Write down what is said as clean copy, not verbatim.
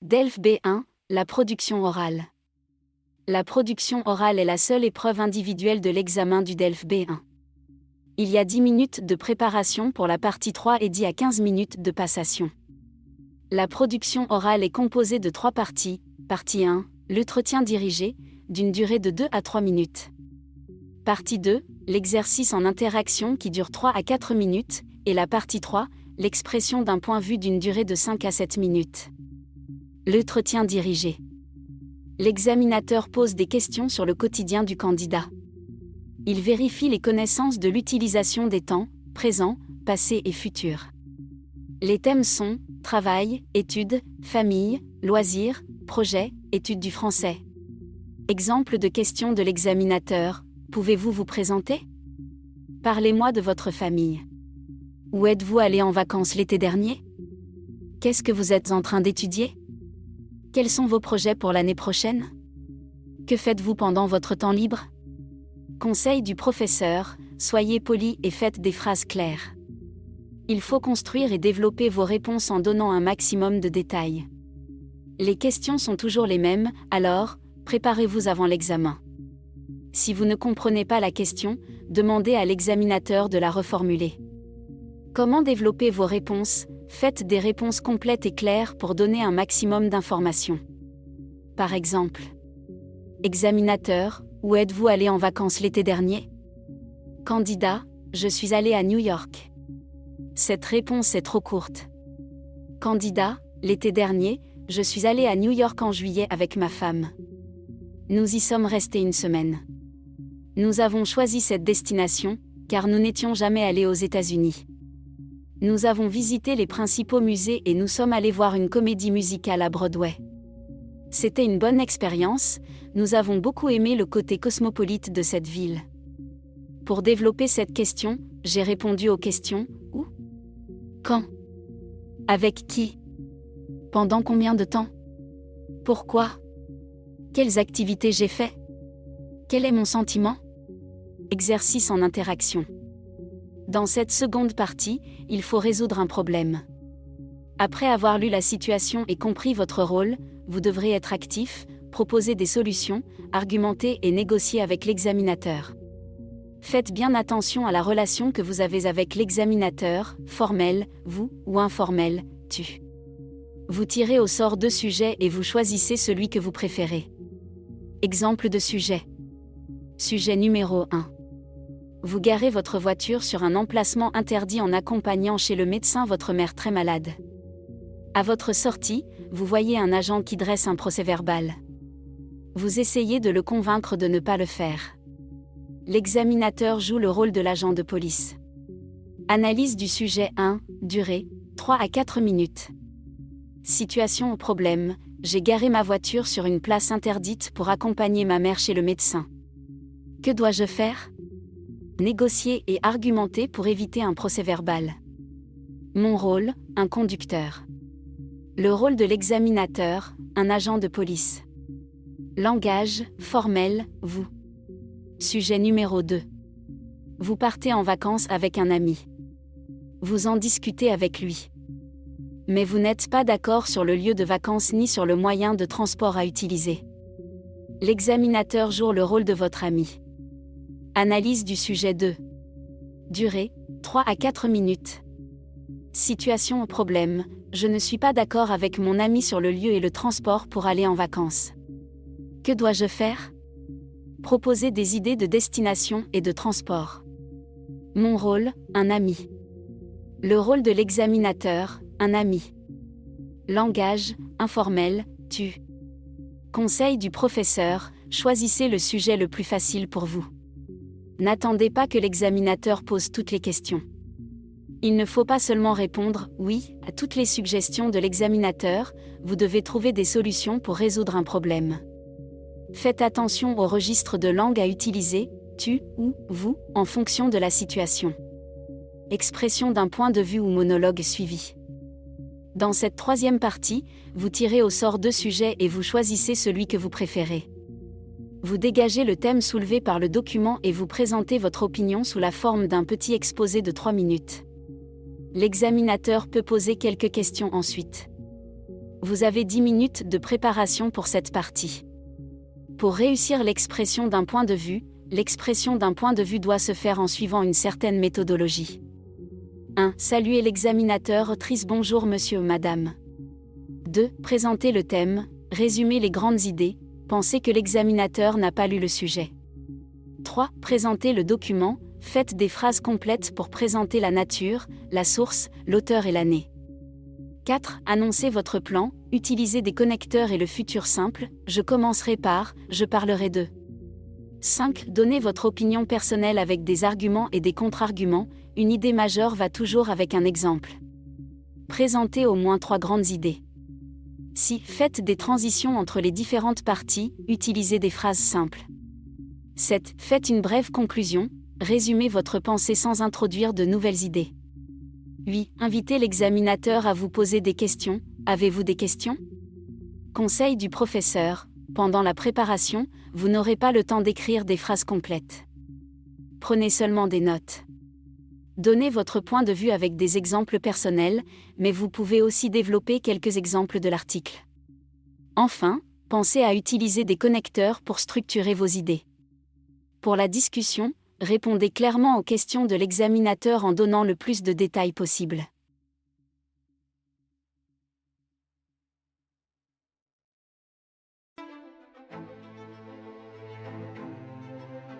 DELF B1, la production orale. La production orale est la seule épreuve individuelle de l'examen du DELF B1. Il y a 10 minutes de préparation pour la partie 3 et 10 à 15 minutes de passation. La production orale est composée de 3 parties. Partie 1, l'entretien dirigé, d'une durée de 2 à 3 minutes. Partie 2, l'exercice en interaction qui dure 3 à 4 minutes, et la partie 3, l'expression d'un point de vue d'une durée de 5 à 7 minutes. L'entretien dirigé. L'examinateur pose des questions sur le quotidien du candidat. Il vérifie les connaissances de l'utilisation des temps, présent, passé et futur. Les thèmes sont travail, études, famille, loisirs, projet, études du français. Exemple de questions de l'examinateur. Pouvez-vous vous présenter? Parlez-moi de votre famille. Où êtes-vous allé en vacances l'été dernier? Qu'est-ce que vous êtes en train d'étudier? Quels sont vos projets pour l'année prochaine? Que faites-vous pendant votre temps libre? Conseil du professeur, soyez poli et faites des phrases claires. Il faut construire et développer vos réponses en donnant un maximum de détails. Les questions sont toujours les mêmes, alors, préparez-vous avant l'examen. Si vous ne comprenez pas la question, demandez à l'examinateur de la reformuler. Comment développer vos réponses? Faites des réponses complètes et claires pour donner un maximum d'informations. Par exemple, examinateur, où êtes-vous allé en vacances l'été dernier? Candidat, je suis allé à New York. Cette réponse est trop courte. Candidat, l'été dernier, je suis allé à New York en juillet avec ma femme. Nous y sommes restés une semaine. Nous avons choisi cette destination, car nous n'étions jamais allés aux États-Unis. Nous avons visité les principaux musées et nous sommes allés voir une comédie musicale à Broadway. C'était une bonne expérience, nous avons beaucoup aimé le côté cosmopolite de cette ville. Pour développer cette question, j'ai répondu aux questions « Où? Quand? Avec qui? Pendant combien de temps? Pourquoi? Quelles activités j'ai fait? Quel est mon sentiment? » Exercice en interaction. Dans cette seconde partie, il faut résoudre un problème. Après avoir lu la situation et compris votre rôle, vous devrez être actif, proposer des solutions, argumenter et négocier avec l'examinateur. Faites bien attention à la relation que vous avez avec l'examinateur, formel, vous, ou informel, tu. Vous tirez au sort 2 sujets et vous choisissez celui que vous préférez. Exemple de sujet. Sujet numéro 1. Vous garez votre voiture sur un emplacement interdit en accompagnant chez le médecin votre mère très malade. À votre sortie, vous voyez un agent qui dresse un procès-verbal. Vous essayez de le convaincre de ne pas le faire. L'examinateur joue le rôle de l'agent de police. Analyse du sujet 1, durée, 3 à 4 minutes. Situation au problème, j'ai garé ma voiture sur une place interdite pour accompagner ma mère chez le médecin. Que dois-je faire? Négocier et argumenter pour éviter un procès-verbal. Mon rôle, un conducteur. Le rôle de l'examinateur, un agent de police. Langage, formel, vous. Sujet numéro 2. Vous partez en vacances avec un ami. Vous en discutez avec lui. Mais vous n'êtes pas d'accord sur le lieu de vacances ni sur le moyen de transport à utiliser. L'examinateur joue le rôle de votre ami. Analyse du sujet 2. Durée, 3 à 4 minutes. Situation au problème, je ne suis pas d'accord avec mon ami sur le lieu et le transport pour aller en vacances. Que dois-je faire? Proposer des idées de destination et de transport. Mon rôle, un ami. Le rôle de l'examinateur, un ami. Langage, informel, tu. Conseil du professeur, choisissez le sujet le plus facile pour vous. N'attendez pas que l'examinateur pose toutes les questions. Il ne faut pas seulement répondre « oui » à toutes les suggestions de l'examinateur, vous devez trouver des solutions pour résoudre un problème. Faites attention au registre de langue à utiliser, tu ou vous, en fonction de la situation. Expression d'un point de vue ou monologue suivi. Dans cette 3e partie, vous tirez au sort 2 sujets et vous choisissez celui que vous préférez. Vous dégagez le thème soulevé par le document et vous présentez votre opinion sous la forme d'un petit exposé de 3 minutes. L'examinateur peut poser quelques questions ensuite. Vous avez 10 minutes de préparation pour cette partie. Pour réussir l'expression d'un point de vue, l'expression d'un point de vue doit se faire en suivant une certaine méthodologie. 1. Saluer l'examinateur autrice. Bonjour monsieur ou madame. 2. Présenter le thème, résumer les grandes idées, penser que l'examinateur n'a pas lu le sujet. 3. Présenter le document, faites des phrases complètes pour présenter la nature, la source, l'auteur et l'année. 4. Annoncez votre plan, utilisez des connecteurs et le futur simple, je commencerai par, je parlerai de. 5. Donnez votre opinion personnelle avec des arguments et des contre-arguments, une idée majeure va toujours avec un exemple. Présentez au moins 3 grandes idées. 6. Faites des transitions entre les différentes parties, utilisez des phrases simples. 7. Faites une brève conclusion, résumez votre pensée sans introduire de nouvelles idées. 8. Invitez l'examinateur à vous poser des questions. Avez-vous des questions? Conseil du professeur. Pendant la préparation, vous n'aurez pas le temps d'écrire des phrases complètes. Prenez seulement des notes. Donnez votre point de vue avec des exemples personnels, mais vous pouvez aussi développer quelques exemples de l'article. Enfin, pensez à utiliser des connecteurs pour structurer vos idées. Pour la discussion, répondez clairement aux questions de l'examinateur en donnant le plus de détails possible.